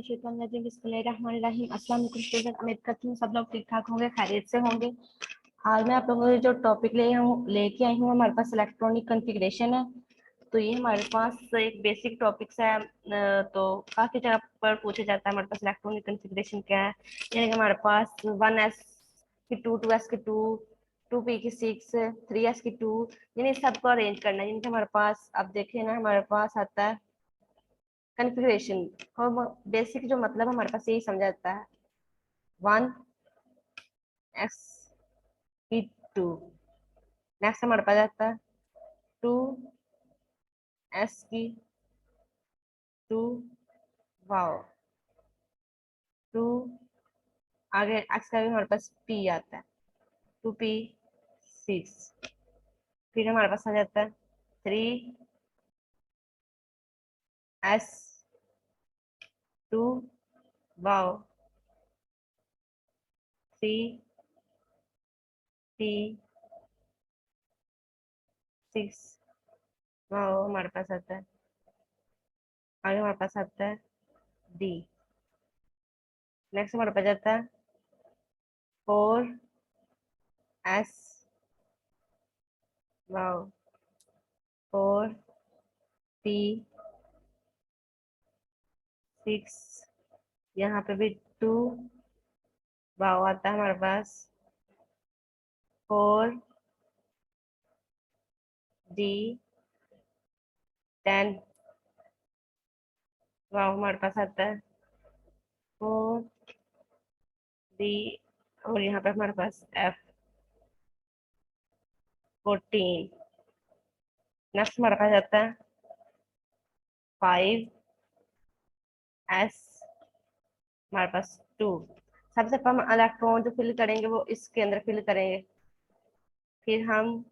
बिस्मिल्लाहिर्रहमानिर्रहीम। अस्सलाम वालेकुम स्टूडेंट, उम्मीद करती हूँ सब लोग ठीक ठाक होंगे, खैरियत से होंगे। आज मैं आप लोगों को जो टॉपिक लेके आई हूँ हमारे पास इलेक्ट्रॉनिक कॉन्फ़िगरेशन है। तो ये हमारे पास एक बेसिक टॉपिक्स है। तो काफ़ी जगह पर पूछा जाता है हमारे पास इलेक्ट्रॉनिक कॉन्फ़िगरेशन क्या है। यानी कि हमारे पास 1s की 2s की 2p की 6 3s की 2, यानी सबको अरेंज करना है। यानी कि हमारे पास अब देखिए ना, हमारे पास आता है कॉन्फ़िगरेशन। हम बेसिक जो मतलब हमारे पास यही समझ आता है 1s की 2। नेक्स्ट हमारे पास आता है 2s की 2, वाओ 2, आगे एक्स का भी हमारे पास p आता है 2p 6। फिर हमारे पास आ जाता है 3s 2, वाओ 3p 6, वाओ हमारे पास आता है। आगे हमारे पास आता है d। नेक्स्ट हमारे पास आता है 4s, वाओ 4p 6, यहाँ पे भी 2, वाओ आता है हमारे पास 4d 10, वाओ हमारे पास आता है 4d, और यहाँ पे हमारे पास f14। नेक्स्ट हमारे पास आता है 5s, हमारे पास 2। सबसे पहले हम इलेक्ट्रॉन जो फिल करेंगे वो इसके अंदर फिल करेंगे। फिर हम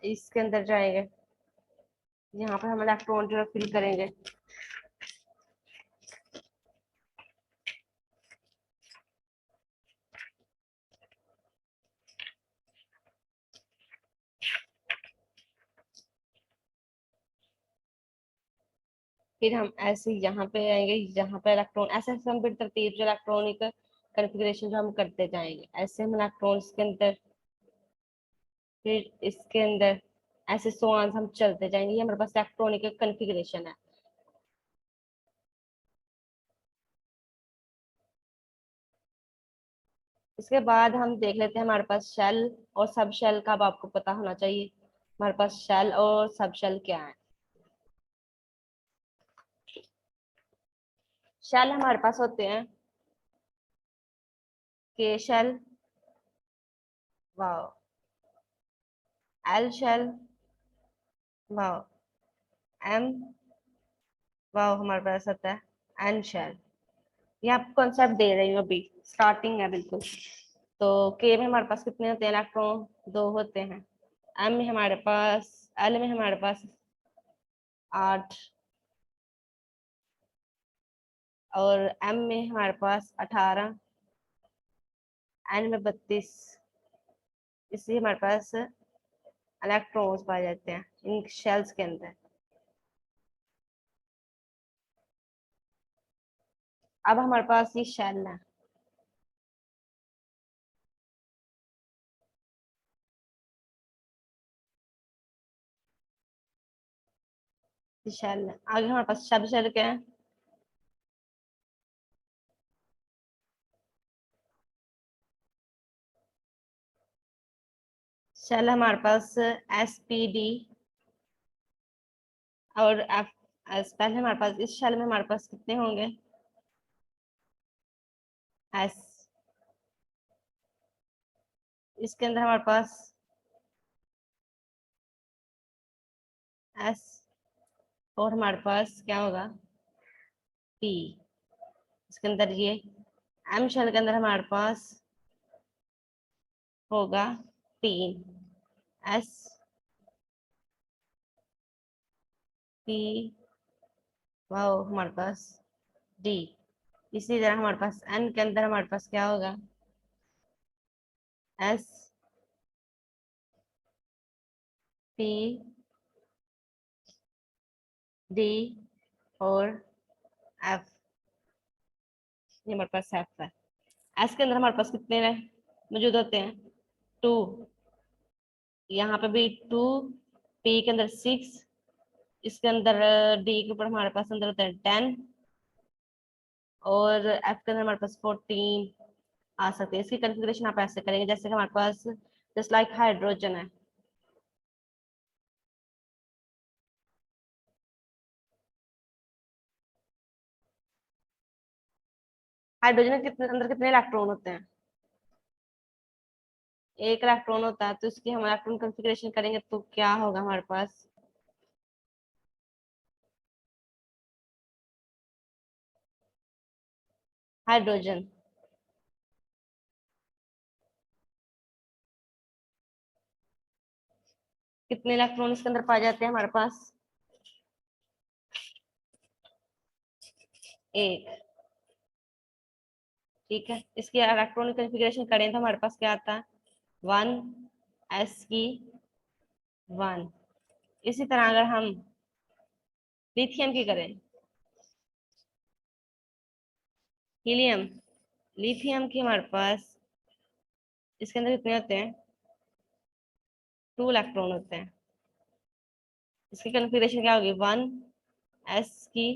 इसके अंदर जाएंगे, यहाँ पर हम इलेक्ट्रॉन जो फिल करेंगे। फिर हम ऐसे यहाँ पे आएंगे, यहाँ पे इलेक्ट्रॉन ऐसे ऐसे हम फिर तरतीब जो इलेक्ट्रॉनिक कॉन्फ़िगरेशन जो हम करते जाएंगे। ऐसे हम इलेक्ट्रॉन के अंदर, फिर इसके अंदर, ऐसे सोआन हम चलते जाएंगे। ये हमारे पास इलेक्ट्रॉनिक कॉन्फ़िगरेशन है। इसके बाद हम देख लेते हैं हमारे पास शेल और सब शेल का। अब आपको पता होना चाहिए हमारे पास शेल और सब शेल क्या है। शेल हमारे पास होते हैं के शेल, वाओ एल शेल, वाओ एम, वाओ हमारे पास आता है एन शेल। ये आपको कॉन्सेप्ट दे रही हूँ, अभी स्टार्टिंग है बिल्कुल। तो के में हमारे पास कितने होते हैं इलेक्ट्रॉन? 2 होते हैं। एम में हमारे पास, एल में हमारे पास 8, और एम में हमारे पास 18, एन में 32। इसलिए हमारे पास इलेक्ट्रॉन्स पाए जाते हैं इन शेल्स के अंदर। अब हमारे पास ये शेल है, शेल है। आगे हमारे पास सब शेल क्या है? शेल हमारे पास SPD और एफ एस। पहले हमारे पास इस शेल में हमारे पास कितने होंगे? एस। इसके अंदर हमारे पास एस, और हमारे पास क्या होगा? पी। इसके अंदर ये एम शेल के अंदर हमारे पास होगा 3 एस पी, वाओ हमारे पास डी। इसी तरह हमारे पास एन के अंदर हमारे पास क्या होगा? एस पी डी, और एफ, ये हमारे पास एफ है। एस के अंदर हमारे पास कितने मौजूद होते हैं? 2, यहाँ पे भी 2, पी के अंदर 6, इसके अंदर डी के ऊपर हमारे पास अंदर होता है 10, और एफ के अंदर हमारे पास 14 आ सकते हैं। इसकी कॉन्फ़िगरेशन आप ऐसे करेंगे जैसे कि हमारे पास जस्ट लाइक हाइड्रोजन है। हाइड्रोजन के अंदर कितने इलेक्ट्रॉन होते हैं? एक इलेक्ट्रॉन होता है। तो इसकी हम इलेक्ट्रॉन कॉन्फ़िगरेशन करेंगे तो क्या होगा हमारे पास? हाइड्रोजन कितने इलेक्ट्रॉन इसके अंदर पाए जाते हैं हमारे पास? एक। ठीक है, इसकी इलेक्ट्रॉनिक कॉन्फ़िगरेशन करें तो हमारे पास क्या आता है? 1 एस की 1। इसी तरह अगर हम लिथियम की करें, हीलियम, लिथियम की हमारे पास इसके अंदर कितने होते हैं? 2 इलेक्ट्रॉन होते हैं। इसकी कॉन्फ़िगरेशन क्या होगी? 1 एस की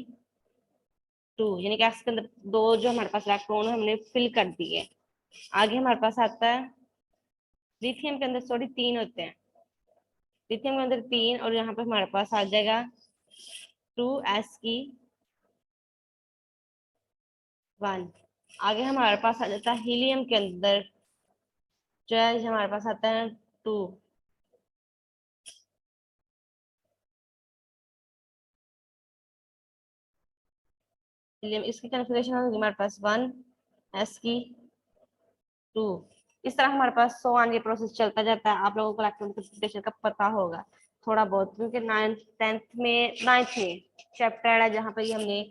2, यानी कि एस के अंदर 2 जो हमारे पास इलेक्ट्रॉन हमने फिल कर दिए। आगे हमारे पास आता है लिथियम के अंदर, सॉरी 3 होते हैं। लिथियम के अंदर 3, और यहाँ पे हमारे पास आ जाएगा 2 एस की 1। आगे हमारे पास आ जाता है हीलियम के अंदर, जो है हमारे पास आता है 2। हीलियम, इसकी कॉन्फ़िगरेशन होगी हमारे पास 1 एस की 2। इस तरह हमारे पास 100 आगे प्रोसेस चलता जाता है। आप लोगों को इलेक्ट्रॉनिक कॉन्फ़िगरेशन का पता होगा थोड़ा बहुत, क्योंकि 9th में चैप्टर है जहाँ पे ये हमने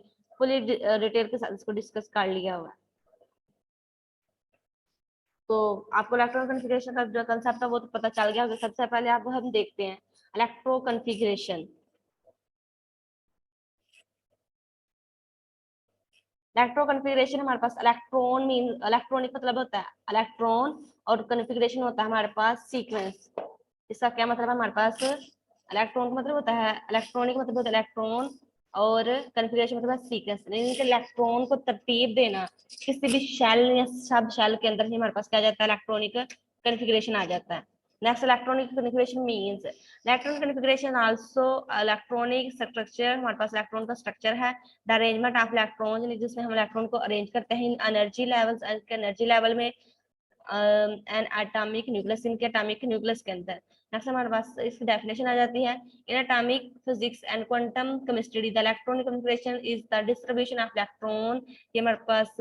फुली डिटेल के साथ इसको डिस्कस कर लिया हुआ है। तो आपको इलेक्ट्रॉन कॉन्फ़िगरेशन का जो कंसेप्ट है वो तो पता चल गया होगा। सबसे पहले आप हम देखते हैं इलेक्ट्रो कॉन्फ़िगरेशन। इलेक्ट्रो कॉन्फ़िगरेशन हमारे पास इलेक्ट्रॉन मीन इलेक्ट्रॉनिक मतलब होता है इलेक्ट्रॉन, और कॉन्फ़िगरेशन होता है हमारे पास सीक्वेंस। इसका क्या मतलब है? हमारे पास इलेक्ट्रॉन का मतलब होता है इलेक्ट्रॉनिक, मतलब होता है इलेक्ट्रॉन, और कॉन्फ़िगरेशन मतलब है सीक्वेंस, यानी कि इलेक्ट्रॉन को तरतीब देना। किसी भी शेल या सब शेल के अंदर ही हमारे पास क्या जाता है? इलेक्ट्रॉनिक कॉन्फ़िगरेशन आ जाता है। Next, electronic configuration means electronic configuration also electronic structure. हमारे पास इलेक्ट्रॉन का स्ट्रक्चर है, द अरेंजमेंट ऑफ इलेक्ट्रॉन, जिसमें हम इलेक्ट्रॉन को अरेंज करते हैं इन एनर्जी लेवल्स, एनर्जी लेवल में, एन एटॉमिक न्यूक्लियस, इनके एटॉमिक न्यूक्लियस के अंदर। नेक्स्ट हमारे पास इसकी डेफिनेशन आ जाती है, in atomic physics and quantum chemistry the electronic configuration is the distribution of electron. ये हमारे पास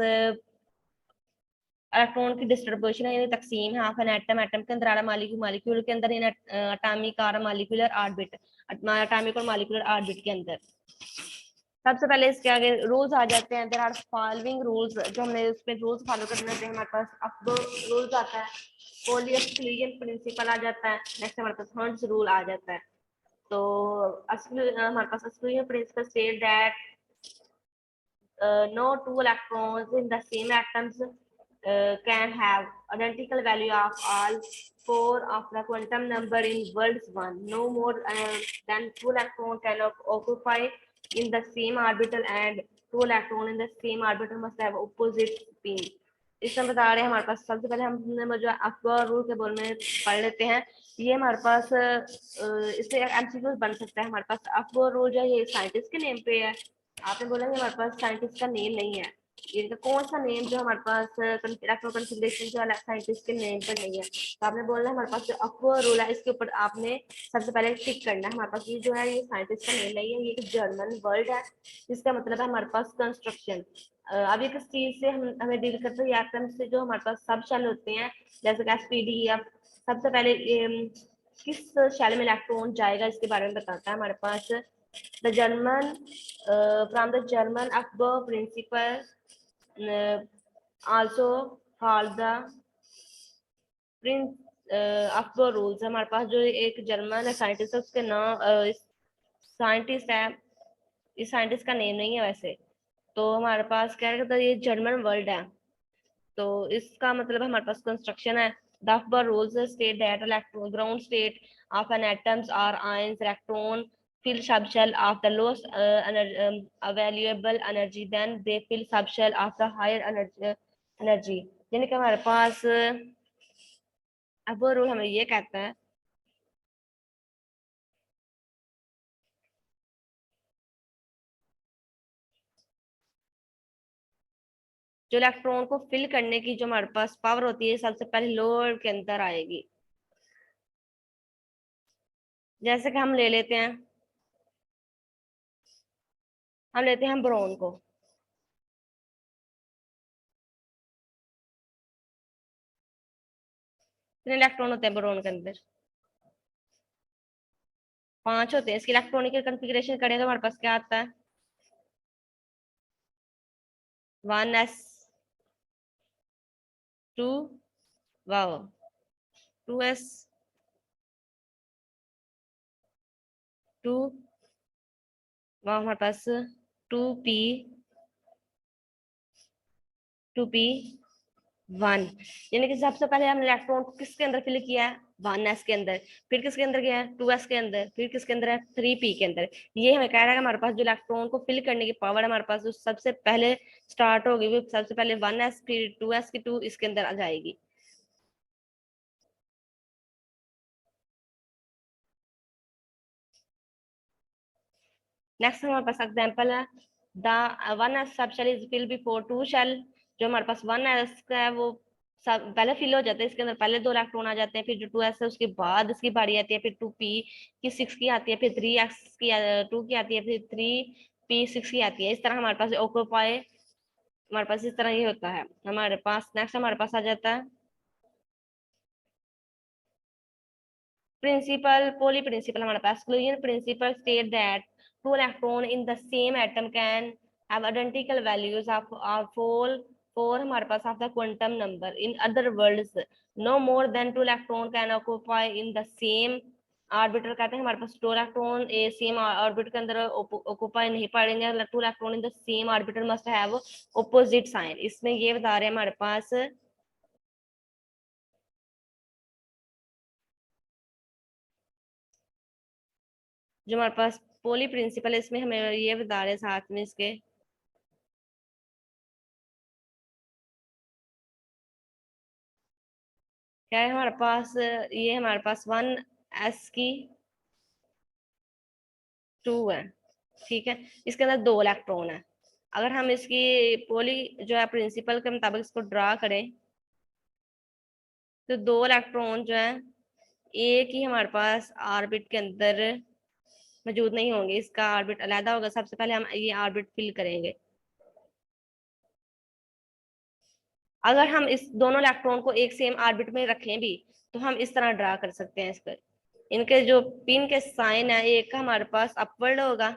इलेक्ट्रॉन की डिस्ट्रीब्यूशन है, यानी तकसीम है ऑफ एन एटम, एटम के अंदर मॉलिक्यूल, मॉलिक्यूल के अंदर इन एटॉमिक और मॉलिक्यूलर ऑर्बिट, एटॉमिक और मॉलिक्यूलर ऑर्बिट के अंदर। सबसे पहले इसके आगे रूल्स आ जाते हैं। देयर आर फॉलोइंग रूल्स, जो हमने उसमें रूल्स फॉलो करने होते हैं। हमारे पास अब दो रूल्स आता है, पोली एक्सक्लूजन प्रिंसिपल आ जाता है। नेक्स्ट हमारे पास हर्ट्ज रूल आ जाता है। तो हमारे पास exclusion principle state that no two electrons in the same atoms can have identical value of all four of the quantum number in worlds one. No more than two electrons can occupy in the same orbital, and two electrons in the same orbital must have opposite spin. इसमें बता रहे हैं हमारे पास, सबसे पहले हम जो अफगर rule के बोल में पढ़ लेते हैं। ये हमारे पास इससे एमसीक्यूज बन सकता है। हमारे पास अफगर रूल जो है ये साइंटिस्ट के नेम पे है। आपने बोला कि हमारे पास साइंटिस्ट का नेम नहीं है, इनका कौन सा नेम जो हमारे पास इलेक्ट्रो कॉन्फ़िगरेशन जो साइंटिस्ट के नेम पर नहीं है। तो आपने बोलना है हमारे पास जो अफगर रूल है इसके ऊपर आपने सबसे पहले टिक करना है। हमारे पास ये जो है ये साइंटिस्ट का नेम नहीं है, ये एक जर्मन वर्ड है, जिसका मतलब है हमारे पास कंस्ट्रक्शन। अब ये किस चीज से हमें डील करते हैं? एटम से जो हमारे पास सब शेल होते हैं, जैसे कि एसपीडी, या सबसे पहले किस शेल में इलेक्ट्रॉन जाएगा इसके बारे में बताता है हमारे पास। The German from the German Akbar principle, also called the prince अकबर रूल्स। हमारे पास जो एक जर्मन साइंटिस्ट है उसके नाम साइंटिस्ट है इस साइंटिस्ट का नेम नहीं है वैसे। तो हमारे पास क्या है, तो ये जर्मन वर्ड है। तो इसका मतलब हमारे पास कंस्ट्रक्शन है। The rules state that electron ground state of an atoms or ions electron fill subshell of the lowest available energy, then they fill subshell of the higher energy। यानी कि हमारे पास अब वो रूल हमें ये कहता है, जो इलेक्ट्रॉन को फिल करने की जो हमारे पास पावर होती है सबसे पहले लोअर के अंदर आएगी। जैसे कि हम लेते हैं ब्रोन को। कितने इलेक्ट्रॉन होते हैं ब्रोन के अंदर? 5 होते हैं। इसकी इलेक्ट्रॉनिक कॉन्फ़िगरेशन करें तो हमारे पास क्या आता है? 1s 2 वाओ 2s 2 वाह हमारे पास 2p 2p1। यानी कि सबसे पहले हमने इलेक्ट्रॉन को किसके अंदर फिल किया है? 1s के अंदर। फिर किसके अंदर गया है? 2s के अंदर। फिर किसके अंदर है? 3p के अंदर। ये हमें कह रहा है कि हमारे पास जो इलेक्ट्रॉन को फिल करने की पावर है हमारे पास जो सबसे पहले स्टार्ट होगी वो सबसे पहले 1s फिर 2s की 2 इसके अंदर आ जाएगी। नेक्स्ट हमारे पास एग्जांपल है, the 1s sub shell is fill before 2 shell. जो हमारे पास 1s का है वो सब पहले फिल हो जाता है, इसके अंदर पहले 2 इलेक्ट्रॉन आ जाते हैं। फिर जो 2s है उसके बाद इसकी बारी आती है, फिर 2p की 6 की आती है, फिर 3s की 2 की आती है, फिर 3p 6 की आती है। इस तरह हमारे पास ऑक्यूपाई हमारे पास इस तरह ये होता है। हमारे पास नेक्स्ट हमारे पास आ जाता है प्रिंसिपल पॉली प्रिंसिपल। हमारे पास exclusion principle state that two electron in the same atom can have identical values of all four हमारे पास of the quantum number. In other words no more than 2 electron can occupy in the same orbital. कहते हैं हमारे पास 2 electron a same orbit के अंदर occupy नहीं पड़ेंगे। 2 electron in the same orbital must have opposite sign. इसमें ये बता रहे हैं हमारे पास जो हमारे पास पोली प्रिंसिपल है इसमें हमें ये बता रहे हैं साथ में इसके क्या है हमारे पास ये हमारे पास 1s की 2 है। ठीक है, इसके अंदर 2 इलेक्ट्रॉन है। अगर हम इसकी पोली जो है प्रिंसिपल के मुताबिक इसको ड्रा करें तो 2 इलेक्ट्रॉन जो है एक ही हमारे पास ऑर्बिट के अंदर मौजूद नहीं होंगे। इसका ऑर्बिट अलग होगा। सबसे पहले हम ये ऑर्बिट फिल करेंगे। अगर हम इस दोनों इलेक्ट्रॉन को एक सेम ऑर्बिट में रखें भी तो हम इस तरह ड्रा कर सकते हैं। इस पर इनके जो पिन के साइन है एक का हमारे पास अपवर्ड होगा,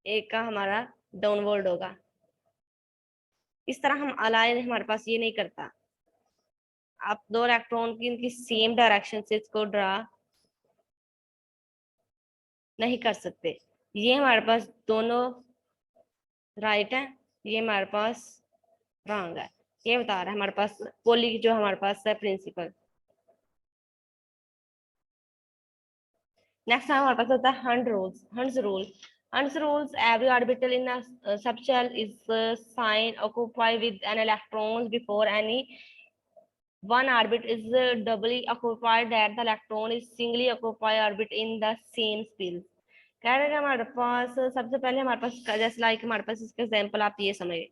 एक का हमारा डाउनवर्ड होगा। इस तरह हम अलाइन हमारे पास ये नहीं करता। आप 2 इलेक्ट्रॉन की इनकी सेम डायरेक्शन से इसको ड्रा नहीं कर सकते। ये हमारे पास दोनों राइट है, ये हमारे पास रॉन्ग है। ये बता रहा है हमारे पास पोली जो हमारे पास है प्रिंसिपल। नेक्स्ट हमारे पास होता है Hund's rule. Hund's rules every orbital in a subshell is sign occupied with an electron before any one orbit is doubly occupied that the electron is singly occupied orbit in the same spin। कह रहे हैं कि हमारे पास सबसे पहले हमारे पास जैसे like हमारे पास इसका एग्जांपल आप ये समझिए।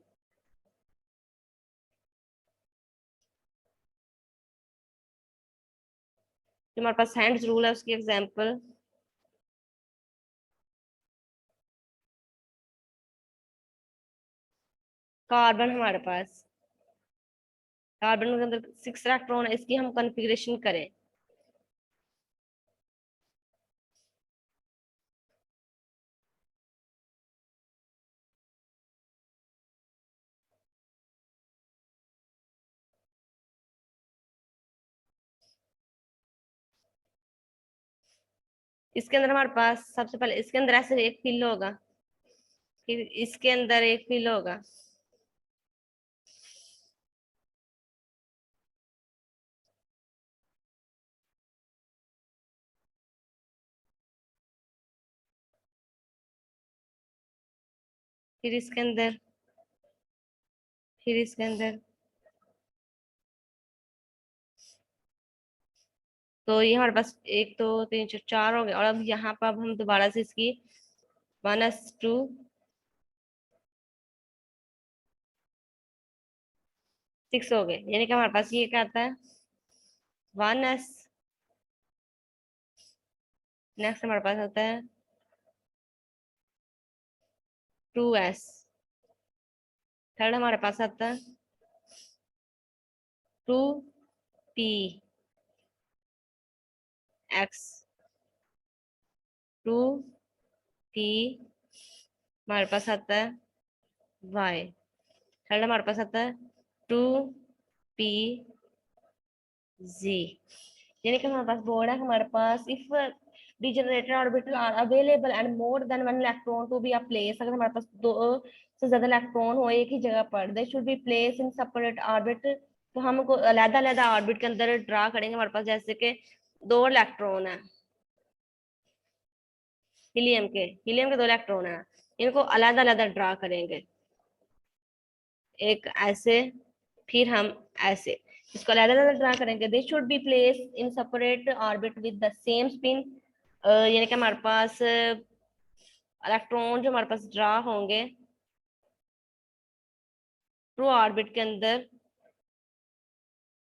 जो हमारे पास हैंड्स रूल है उसकी एग्जांपल कार्बन। हमारे पास कार्बन के अंदर 6 इलेक्ट्रॉन है, इसकी हम कॉन्फ़िगरेशन करें इसके अंदर हमारे पास सबसे पहले इसके अंदर ऐसे एक फिल होगा, फिर इसके अंदर एक फिल होगा, फिर इसके अंदर, फिर इसके अंदर। तो ये हमारे पास एक दो तीन चार चार हो गए। और अब यहाँ पर अब हम दोबारा से इसकी 1s2 6 हो गए, यानी कि हमारे पास ये क्या आता है 1s। नेक्स्ट हमारे पास आता है 2s। थर्ड हमारे पास आता है 2p x, 2p हमारे पास आता है y। थर्ड हमारे पास आता है 2p z। यानी कि हमारे पास बोर्ड है, हमारे पास if degenerated orbital are available and more than one electron to be a place, अगर हमारे पास दो से ज्यादा इलेक्ट्रॉन हो एक ही जगह पर, they should be placed in separate orbit। तो हमको अलग अलग ऑर्बिट के अंदर ड्रा करेंगे। हमारे पास जैसे कि दो इलेक्ट्रॉन है हीलियम के दो इलेक्ट्रॉन है, इनको अलग अलग ड्रा करेंगे, एक ऐसे फिर हम ऐसे इसको अलग अलग ड्रा करेंगे। They should be place in separate orbit with the same spin. यानी कि हमारे पास इलेक्ट्रॉन जो हमारे पास ड्रा होंगे ट्रू ऑर्बिट के अंदर,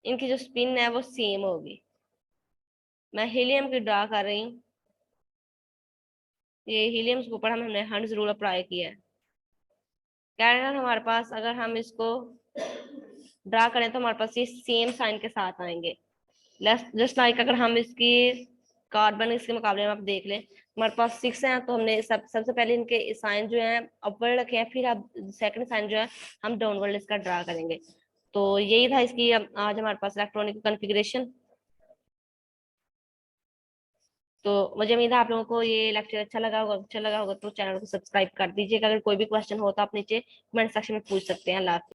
इनकी जो स्पिन है वो सेम होगी। मैं हीलियम की ड्रा कर रही हूँ, ये हीलियम के ऊपर हमने हंड्स रूल अप्लाई किया है। कह रहे हैं हमारे पास अगर हम इसको ड्रा करें तो हमारे पास ये सेम साइन के साथ आएंगे। जस्ट लाइक अगर हम इसकी कार्बन इसके मुकाबले में आप देख लें, हमारे पास 6 हैं तो हमने सबसे पहले इनके साइन जो है अपवर्ड रखे हैं, फिर अब सेकंड साइन जो है हम डाउनवर्ड इसका ड्रा करेंगे। तो यही था इसकी आज हमारे पास इलेक्ट्रॉनिक कॉन्फ़िगरेशन। तो मुझे उम्मीद है आप लोगों को ये लेक्चर अच्छा लगा होगा तो चैनल को सब्सक्राइब कर दीजिएगा। अगर कोई भी क्वेश्चन हो तो आप नीचे कमेंट सेक्शन में पूछ सकते हैं। अल्लाह हाफिज़।